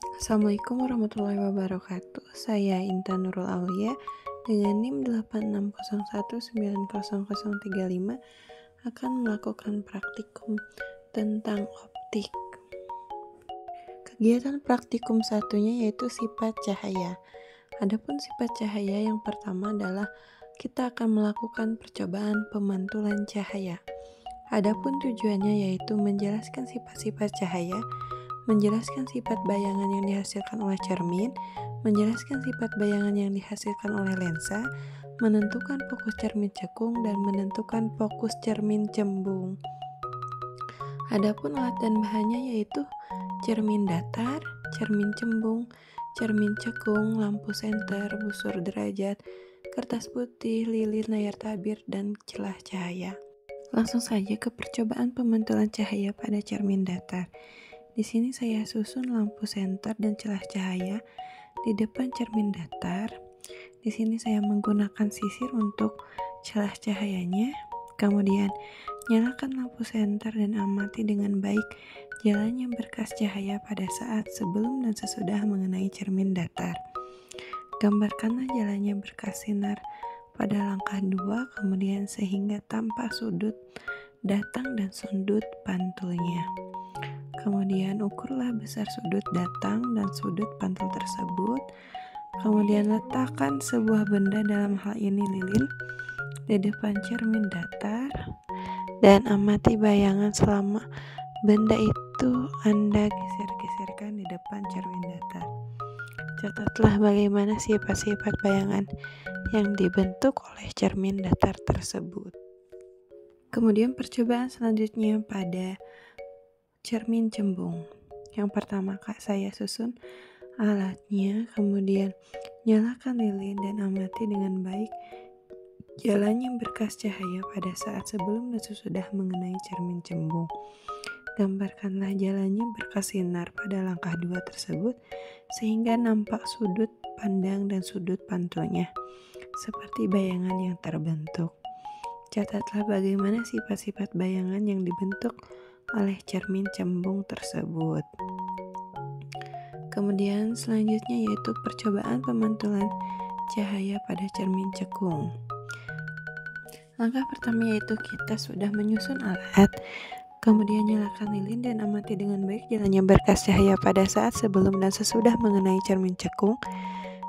Assalamualaikum warahmatullahi wabarakatuh. Saya Intan Nurul Aulia dengan NIM 8601900035 akan melakukan praktikum tentang optik. Kegiatan praktikum satunya yaitu sifat cahaya. Adapun sifat cahaya yang pertama adalah kita akan melakukan percobaan pemantulan cahaya. Adapun tujuannya yaitu menjelaskan sifat-sifat cahaya, menjelaskan sifat bayangan yang dihasilkan oleh cermin, menjelaskan sifat bayangan yang dihasilkan oleh lensa, menentukan fokus cermin cekung, dan menentukan fokus cermin cembung. Adapun alat dan bahannya yaitu cermin datar, cermin cembung, cermin cekung, lampu senter, busur derajat, kertas putih, lilin, layar tabir, dan celah cahaya. Langsung saja ke percobaan pemantulan cahaya pada cermin datar. Di sini saya susun lampu senter dan celah cahaya di depan cermin datar. Di sini saya menggunakan sisir untuk celah cahayanya. Kemudian nyalakan lampu senter dan amati dengan baik jalannya berkas cahaya pada saat sebelum dan sesudah mengenai cermin datar. Gambarkanlah jalannya berkas sinar pada langkah 2, kemudian sehingga tampak sudut datang dan sudut pantulnya. Kemudian ukurlah besar sudut datang dan sudut pantul tersebut. Kemudian letakkan sebuah benda, dalam hal ini lilin, di depan cermin datar dan amati bayangan selama benda itu Anda geser-geserkan di depan cermin datar. Catatlah bagaimana sifat-sifat bayangan yang dibentuk oleh cermin datar tersebut. Kemudian percobaan selanjutnya pada cermin cembung. Yang pertama saya susun alatnya, kemudian nyalakan lilin dan amati dengan baik jalannya berkas cahaya pada saat sebelum dan sesudah mengenai cermin cembung. Gambarkanlah jalannya berkas sinar pada langkah 2 tersebut sehingga nampak sudut pandang dan sudut pantulnya seperti bayangan yang terbentuk. Catatlah bagaimana sifat-sifat bayangan yang dibentuk oleh cermin cembung tersebut. Kemudian selanjutnya yaitu percobaan pemantulan cahaya pada cermin cekung. Langkah pertama yaitu kita sudah menyusun alat, kemudian nyalakan lilin dan amati dengan baik jalannya berkas cahaya pada saat sebelum dan sesudah mengenai cermin cekung.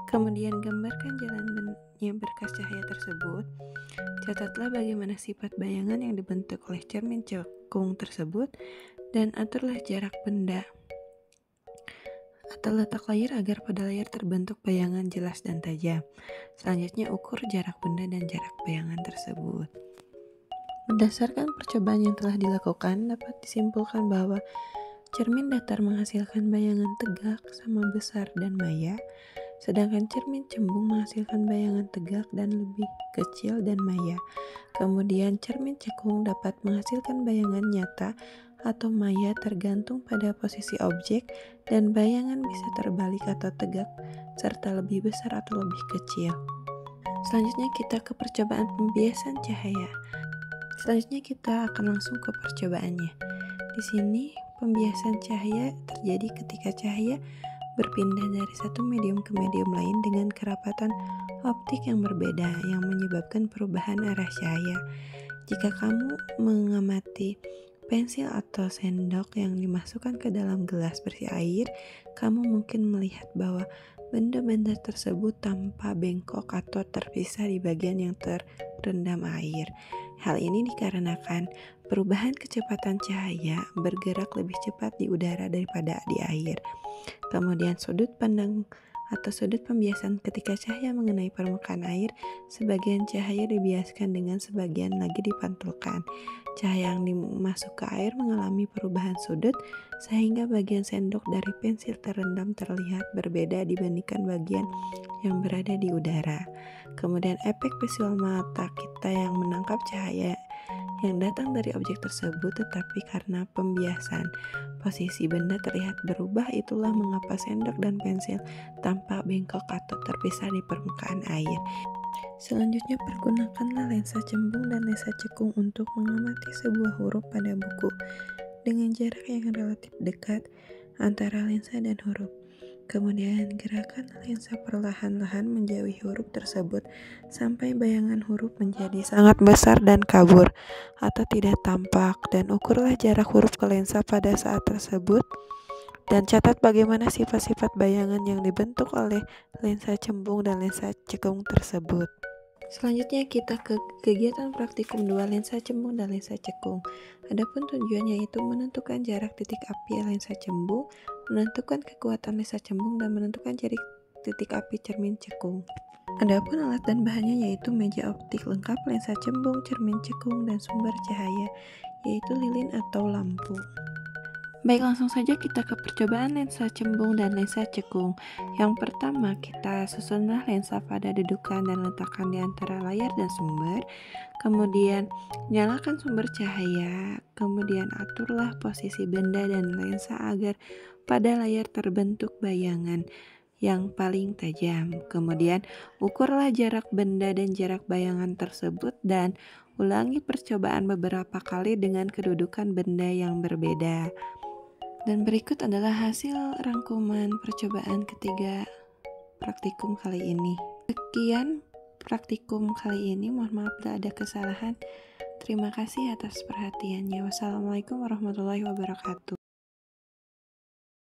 Kemudian gambarkan jalannya berkas cahaya tersebut. Catatlah bagaimana sifat bayangan yang dibentuk oleh cermin cekung tersebut dan aturlah jarak benda atau letak layar agar pada layar terbentuk bayangan jelas dan tajam. Selanjutnya ukur jarak benda dan jarak bayangan tersebut. Berdasarkan percobaan yang telah dilakukan, dapat disimpulkan bahwa cermin datar menghasilkan bayangan tegak sama besar dan maya, sedangkan cermin cembung menghasilkan bayangan tegak dan lebih kecil dan maya. Kemudian cermin cekung dapat menghasilkan bayangan nyata atau maya tergantung pada posisi objek, dan bayangan bisa terbalik atau tegak serta lebih besar atau lebih kecil. Selanjutnya kita ke percobaan pembiasan cahaya. Selanjutnya kita akan langsung ke percobaannya. Di sini pembiasan cahaya terjadi ketika cahaya berpindah dari satu medium ke medium lain dengan kerapatan optik yang berbeda yang menyebabkan perubahan arah cahaya. Jika kamu mengamati pensil atau sendok yang dimasukkan ke dalam gelas berisi air, kamu mungkin melihat bahwa benda-benda tersebut tampak bengkok atau terpisah di bagian yang terendam air. Hal ini dikarenakan perubahan kecepatan cahaya bergerak lebih cepat di udara daripada di air. Kemudian sudut pandang atau sudut pembiasan ketika cahaya mengenai permukaan air, sebagian cahaya dibiaskan dengan sebagian lagi dipantulkan. Cahaya yang masuk ke air mengalami perubahan sudut sehingga bagian sendok dari pensil terendam terlihat berbeda dibandingkan bagian yang berada di udara. Kemudian efek visual mata kita yang menangkap cahaya yang datang dari objek tersebut, tetapi karena pembiasan posisi benda terlihat berubah, itulah mengapa sendok dan pensil tampak bengkok atau terpisah di permukaan air. Selanjutnya pergunakanlah lensa cembung dan lensa cekung untuk mengamati sebuah huruf pada buku dengan jarak yang relatif dekat antara lensa dan huruf. Kemudian gerakan lensa perlahan-lahan menjauhi huruf tersebut sampai bayangan huruf menjadi sangat besar dan kabur atau tidak tampak, dan ukurlah jarak huruf ke lensa pada saat tersebut dan catat bagaimana sifat-sifat bayangan yang dibentuk oleh lensa cembung dan lensa cekung tersebut. Selanjutnya kita ke kegiatan praktikum 2 lensa cembung dan lensa cekung. Adapun tujuannya yaitu menentukan jarak titik api lensa cembung, menentukan kekuatan lensa cembung, dan menentukan jarak titik api cermin cekung. Adapun alat dan bahannya yaitu meja optik lengkap, lensa cembung, cermin cekung, dan sumber cahaya yaitu lilin atau lampu. Baik, langsung saja kita ke percobaan lensa cembung dan lensa cekung. Yang pertama, kita susunlah lensa pada dudukan dan letakkan di antara layar dan sumber. Kemudian, nyalakan sumber cahaya. Kemudian, aturlah posisi benda dan lensa agar pada layar terbentuk bayangan yang paling tajam. Kemudian, ukurlah jarak benda dan jarak bayangan tersebut dan ulangi percobaan beberapa kali dengan kedudukan benda yang berbeda. Dan berikut adalah hasil rangkuman percobaan ketiga praktikum kali ini. Sekian praktikum kali ini, mohon maaf bila ada kesalahan. Terima kasih atas perhatiannya. Wassalamualaikum warahmatullahi wabarakatuh.